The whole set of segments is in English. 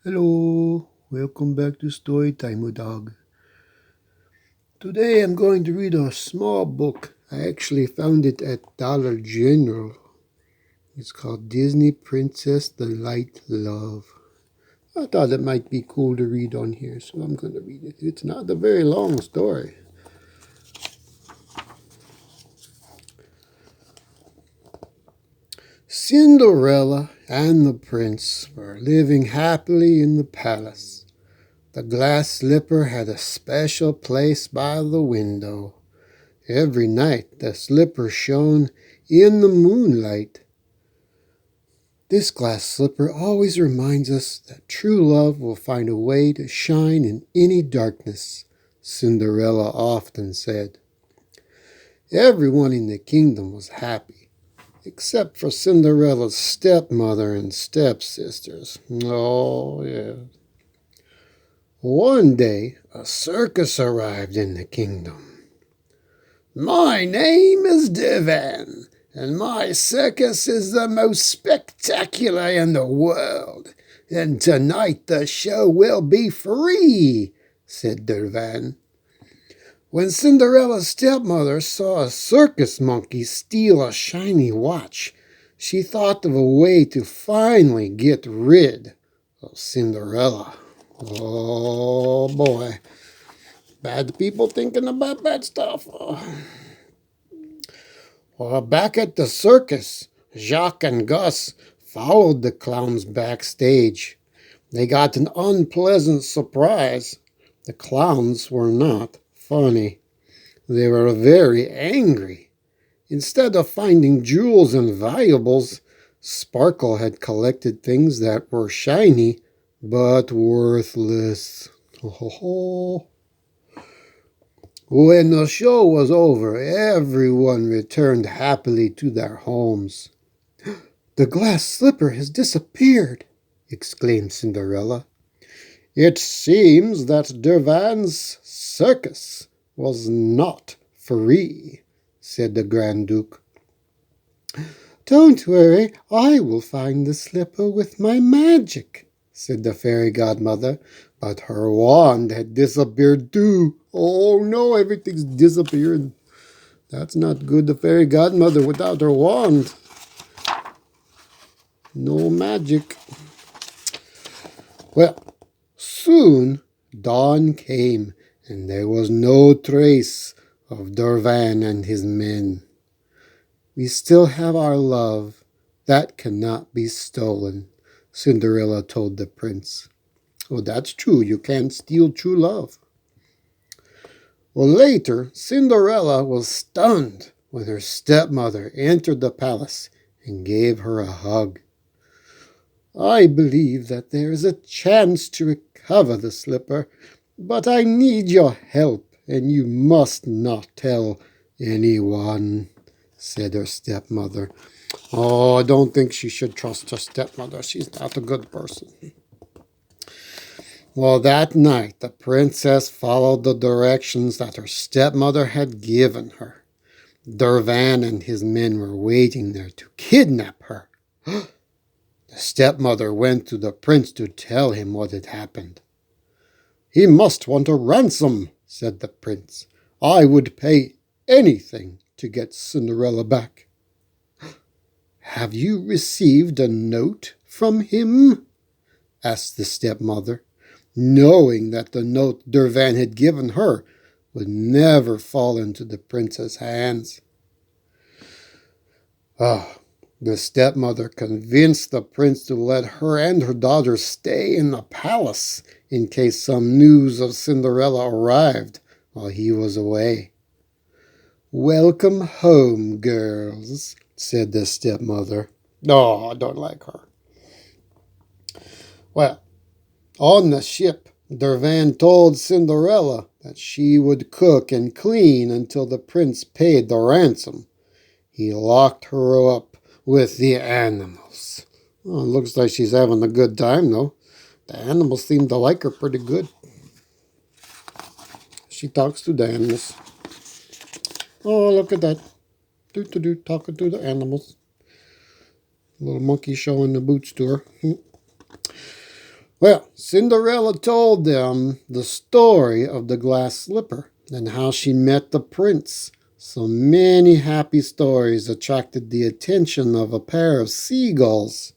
Hello, welcome back to Storytime, dog. Today I'm going to read a small book. I actually found it at Dollar General. It's called Disney Princess the Light Love. I thought it might be cool to read on here, so I'm going to read it. It's not a very long story. Cinderella and the prince were living happily in the palace. The glass slipper had a special place by the window. Every night the slipper shone in the moonlight. This glass slipper always reminds us that true love will find a way to shine in any darkness, Cinderella often said. Everyone in the kingdom was happy, except for Cinderella's stepmother and stepsisters. Oh, yeah. One day, a circus arrived in the kingdom. My name is Divan, and my circus is the most spectacular in the world. And tonight the show will be free, said Divan. When Cinderella's stepmother saw a circus monkey steal a shiny watch, she thought of a way to finally get rid of Cinderella. Oh boy, bad people thinking about bad stuff. Well, back at the circus, Jacques and Gus followed the clowns backstage. They got an unpleasant surprise. The clowns were not funny. They were very angry. Instead of finding jewels and valuables, Sparkle had collected things that were shiny but worthless. When the show was over, everyone returned happily to their homes. The glass slipper has disappeared, exclaimed Cinderella. It seems that Durvan's circus was not free, said the Grand Duke. Don't worry, I will find the slipper with my magic, said the fairy godmother, but her wand had disappeared too. Oh no, everything's disappeared. That's not good. The fairy godmother without her wand. No magic. Well, soon dawn came, and there was no trace of Durvan and his men. We still have our love. That cannot be stolen, Cinderella told the prince. Oh, that's true. You can't steal true love. Well, later, Cinderella was stunned when her stepmother entered the palace and gave her a hug. I believe that there is a chance to recover the slipper, but I need your help, and you must not tell anyone, said her stepmother. Oh, I don't think she should trust her stepmother. She's not a good person. Well, that night the princess followed the directions that her stepmother had given her. Durvan and his men were waiting there to kidnap her. The stepmother went to the prince to tell him what had happened. He must want a ransom, said the prince. I would pay anything to get Cinderella back. Have you received a note from him? Asked the stepmother, knowing that the note Durvan had given her would never fall into the prince's hands. The stepmother convinced the prince to let her and her daughter stay in the palace in case some news of Cinderella arrived while he was away. Welcome home, girls, said the stepmother. Oh, I don't like her. Well, on the ship, Durvan told Cinderella that she would cook and clean until the prince paid the ransom. He locked her up with the animals. Oh, it looks like she's having a good time, though. The animals seem to like her pretty good. She talks to the animals. Oh, look at that. Talking to the animals. Little monkey showing the boots to her. Well, Cinderella told them the story of the glass slipper and how she met the prince. So many happy stories attracted the attention of a pair of seagulls.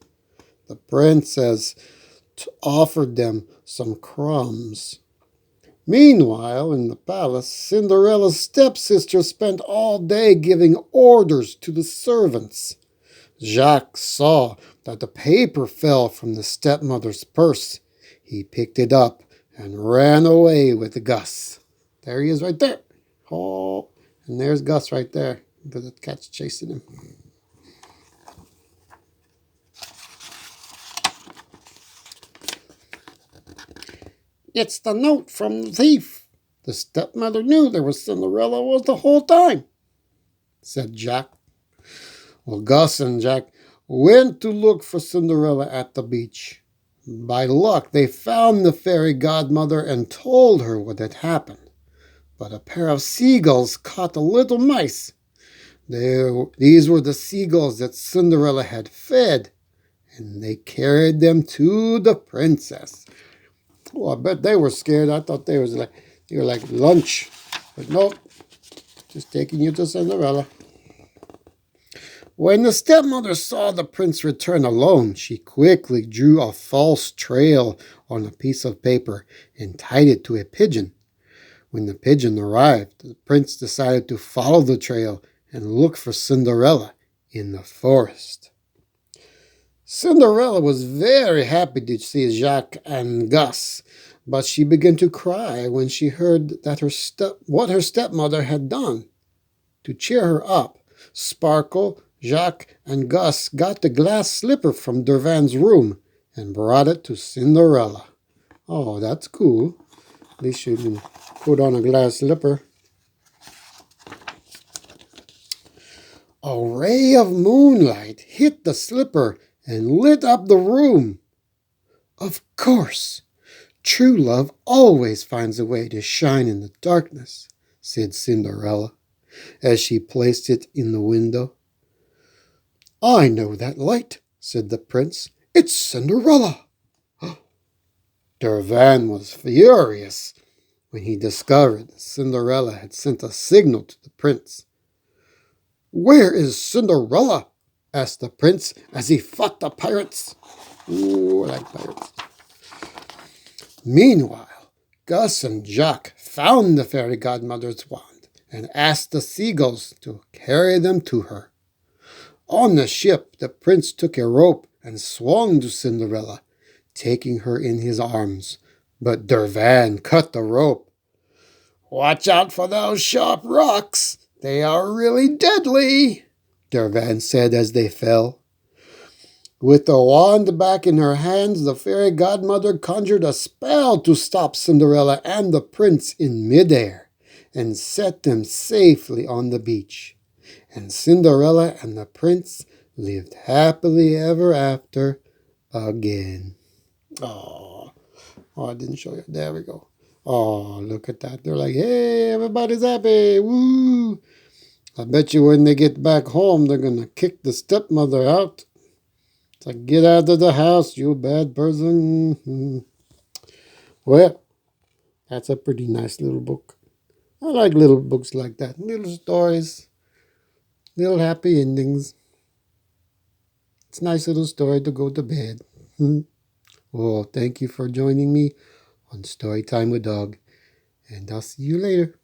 The princess offered them some crumbs. Meanwhile, in the palace, Cinderella's stepsister spent all day giving orders to the servants. Jacques saw that the paper fell from the stepmother's purse. He picked it up and ran away with Gus. There he is right there. Oh, and there's Gus right there. The cat's chasing him. It's the note from the thief. The stepmother knew there was Cinderella was the whole time, said Jack. Well, Gus and Jack went to look for Cinderella at the beach. By luck, they found the fairy godmother and told her what had happened. But a pair of seagulls caught the little mice. These were the seagulls that Cinderella had fed, and they carried them to the princess. Oh, I bet they were scared. I thought they were like lunch. But nope, just taking you to Cinderella. When the stepmother saw the prince return alone, she quickly drew a false trail on a piece of paper and tied it to a pigeon. When the pigeon arrived, the prince decided to follow the trail and look for Cinderella in the forest. Cinderella was very happy to see Jacques and Gus, but she began to cry when she heard that what her stepmother had done. To cheer her up, Sparkle, Jacques, and Gus got the glass slipper from Durvan's room and brought it to Cinderella. Oh, that's cool. At least you can put on a glass slipper. A ray of moonlight hit the slipper and lit up the room. Of course, true love always finds a way to shine in the darkness, said Cinderella, as she placed it in the window. I know that light, said the prince. It's Cinderella. Durvan was furious when he discovered that Cinderella had sent a signal to the prince. Where is Cinderella? Asked the prince as he fought the pirates. Ooh, I like pirates. Meanwhile, Gus and Jacques found the fairy godmother's wand and asked the seagulls to carry them to her. On the ship, the prince took a rope and swung to Cinderella, taking her in his arms. But Durvan cut the rope. Watch out for those sharp rocks. They are really deadly, Durvan said as they fell. With the wand back in her hands, the fairy godmother conjured a spell to stop Cinderella and the prince in midair and set them safely on the beach. And Cinderella and the prince lived happily ever after again. Oh, I didn't show you. There we go. Oh, look at that. They're like, hey, everybody's happy. Woo! I bet you when they get back home, they're going to kick the stepmother out. It's like, get out of the house, you bad person. Well, that's a pretty nice little book. I like little books like that. Little stories. Little happy endings. It's a nice little story to go to bed. Well, thank you for joining me on Storytime with Dog. And I'll see you later.